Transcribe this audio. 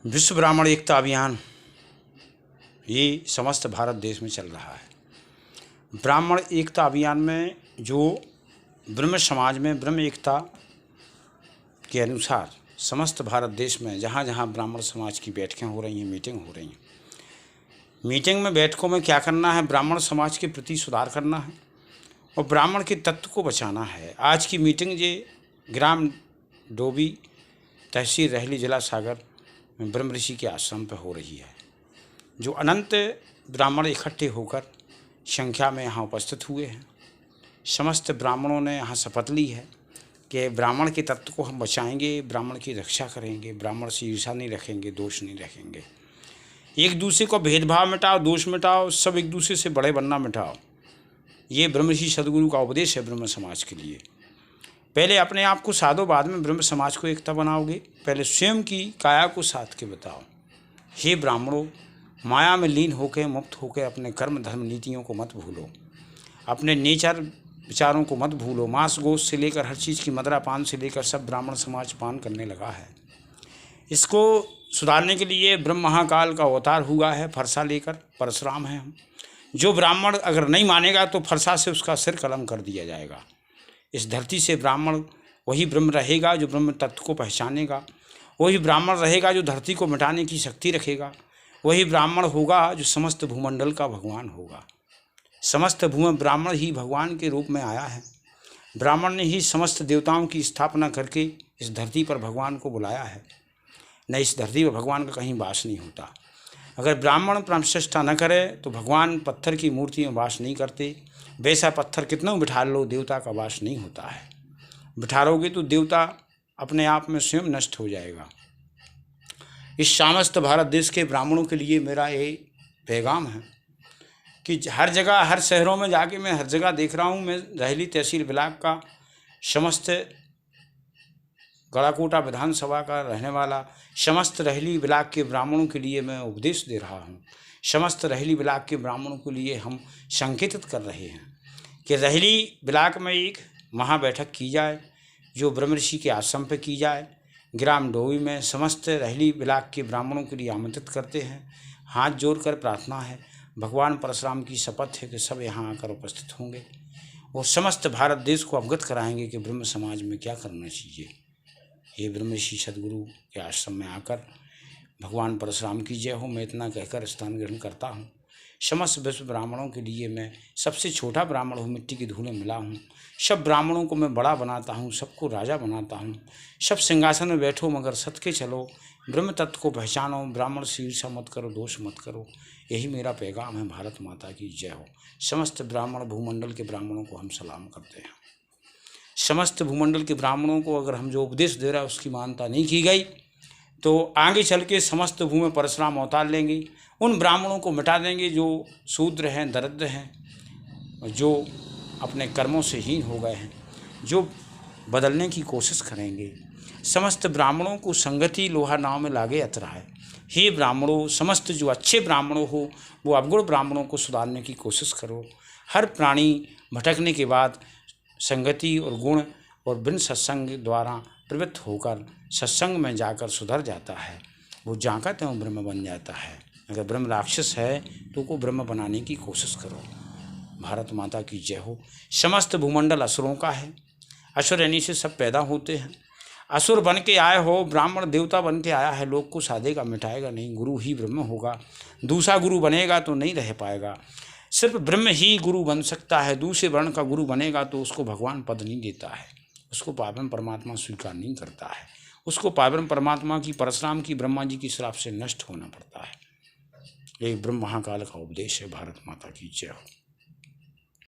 विश्व ब्राह्मण एकता अभियान ये समस्त भारत देश में चल रहा है। ब्राह्मण एकता अभियान में जो ब्रह्म समाज में ब्रह्म एकता के अनुसार समस्त भारत देश में जहाँ जहाँ ब्राह्मण समाज की बैठकें हो रही हैं, मीटिंग हो रही हैं, मीटिंग में बैठकों में क्या करना है, ब्राह्मण समाज के प्रति सुधार करना है और ब्राह्मण के तत्व को बचाना है। आज की मीटिंग ये ग्राम डोभी, तहसील रहली, जिला सागर में ब्रह्म ऋषि के आश्रम पर हो रही है। जो अनंत ब्राह्मण इकट्ठे होकर संख्या में यहाँ उपस्थित हुए हैं। समस्त ब्राह्मणों ने यहाँ शपथ ली है कि ब्राह्मण के तत्व को हम बचाएंगे, ब्राह्मण की रक्षा करेंगे, ब्राह्मण से ईर्ष्या नहीं रखेंगे, दोष नहीं रखेंगे, एक दूसरे को भेदभाव मिटाओ, दोष मिटाओ, सब एक दूसरे से बड़े बनना मिटाओ। ये ब्रह्म ऋषि सदगुरु का उपदेश है ब्रह्म समाज के लिए। पहले अपने आप को साधो, बाद में ब्रह्म समाज को एकता बनाओगे। पहले स्वयं की काया को साध के बताओ। हे ब्राह्मणों, माया में लीन होकर, मुक्त होकर अपने कर्म धर्म नीतियों को मत भूलो, अपने नेचर विचारों को मत भूलो। मांस गोश्त से लेकर हर चीज़ की मदिरा पान से लेकर सब ब्राह्मण समाज पान करने लगा है। इसको सुधारने के लिए ब्रह्म महाकाल का अवतार हुआ है, फरसा लेकर, परशुराम है हम। जो ब्राह्मण अगर नहीं मानेगा तो फरसा से उसका सिर कलम कर दिया जाएगा। इस धरती से ब्राह्मण वही ब्रह्म रहेगा जो ब्रह्म तत्व को पहचानेगा, वही ब्राह्मण रहेगा जो धरती को मिटाने की शक्ति रखेगा, वही ब्राह्मण होगा जो समस्त भूमंडल का भगवान होगा। समस्त ब्राह्मण ही भगवान के रूप में आया है। ब्राह्मण ने ही समस्त देवताओं की स्थापना करके इस धरती पर भगवान को बुलाया है। न इस धरती पर भगवान का कहीं वास नहीं होता। अगर ब्राह्मण प्रतिष्ठा न करे तो भगवान पत्थर की मूर्ति में वास नहीं करते। वैसा पत्थर कितना बिठा लो, देवता का वास नहीं होता है। बिठाओगे तो देवता अपने आप में स्वयं नष्ट हो जाएगा। इस समस्त भारत देश के ब्राह्मणों के लिए मेरा ये पैगाम है कि हर जगह, हर शहरों में जाके मैं हर जगह देख रहा हूँ। मैं रहली तहसील ब्लॉक का समस्त गड़ाकोटा विधानसभा का रहने वाला समस्त रहली ब्लॉक के ब्राह्मणों के लिए मैं उपदेश दे रहा हूँ। समस्त रहली ब्लॉक के ब्राह्मणों के लिए हम संकेतित कर रहे हैं कि रहली ब्लॉक में एक महाबैठक की जाए जो ब्रह्म ऋषि के आश्रम पर की जाए। ग्राम डोभी में समस्त रहली ब्लॉक के ब्राह्मणों के लिए आमंत्रित करते हैं। हाथ जोड़कर प्रार्थना है, भगवान परशुराम की शपथ है कि सब यहाँ आकर उपस्थित होंगे और समस्त भारत देश को अवगत कराएंगे कि ब्रह्म समाज में क्या करना चाहिए। ये ब्रह्म ऋषि सदगुरु के आश्रम में आकर भगवान परशुराम की जय हो। मैं इतना कहकर स्थान ग्रहण करता हूँ। समस्त विश्व ब्राह्मणों के लिए मैं सबसे छोटा ब्राह्मण हूँ, मिट्टी की धूल में मिला हूँ। सब ब्राह्मणों को मैं बड़ा बनाता हूँ, सबको राजा बनाता हूँ। सब सिंहासन में बैठो मगर सत के चलो, ब्रह्म तत्व को पहचानो, ब्राह्मण से ईर्ष्या मत करो, दोष मत करो। यही मेरा पैगाम है। भारत माता की जय हो। समस्त ब्राह्मण भूमंडल के ब्राह्मणों को हम सलाम करते हैं। समस्त भूमंडल के ब्राह्मणों को अगर हम जो उपदेश दे रहा है उसकी मान्यता नहीं की गई तो आगे चल के समस्त भू में परशुराम अवतार लेंगे। उन ब्राह्मणों को मिटा देंगे जो शूद्र हैं, दरिद्र हैं, जो अपने कर्मों से हीन हो गए हैं, जो बदलने की कोशिश करेंगे। समस्त ब्राह्मणों को संगति लोहा नाव में लागे अतरा है। हे ब्राह्मणों, समस्त जो अच्छे ब्राह्मणों हो वो अवगुण ब्राह्मणों को सुधारने की कोशिश करो। हर प्राणी भटकने के बाद संगति और गुण और बिन सत्संग द्वारा प्रवृत्त होकर सत्संग में जाकर सुधर जाता है। वो जाकर तो ब्रह्म बन जाता है। अगर ब्रह्म राक्षस है तो को ब्रह्म बनाने की कोशिश करो। भारत माता की जय हो। समस्त भूमंडल असुरों का है। असुर यानी से सब पैदा होते हैं। असुर बन के आए हो, ब्राह्मण देवता बन के आया है, लोग को साधेगा, मिटाएगा नहीं। गुरु ही ब्रह्म होगा। दूसरा गुरु बनेगा तो नहीं रह पाएगा। सिर्फ ब्रह्म ही गुरु बन सकता है। दूसरे वर्ण का गुरु बनेगा तो उसको भगवान पद नहीं देता है, उसको पावन परमात्मा स्वीकार नहीं करता है। उसको पावन परमात्मा की, परशुराम की, ब्रह्मा जी की श्राप से नष्ट होना पड़ता है। ये ब्रह्म महाकाल का उपदेश है। भारत माता की जय हो।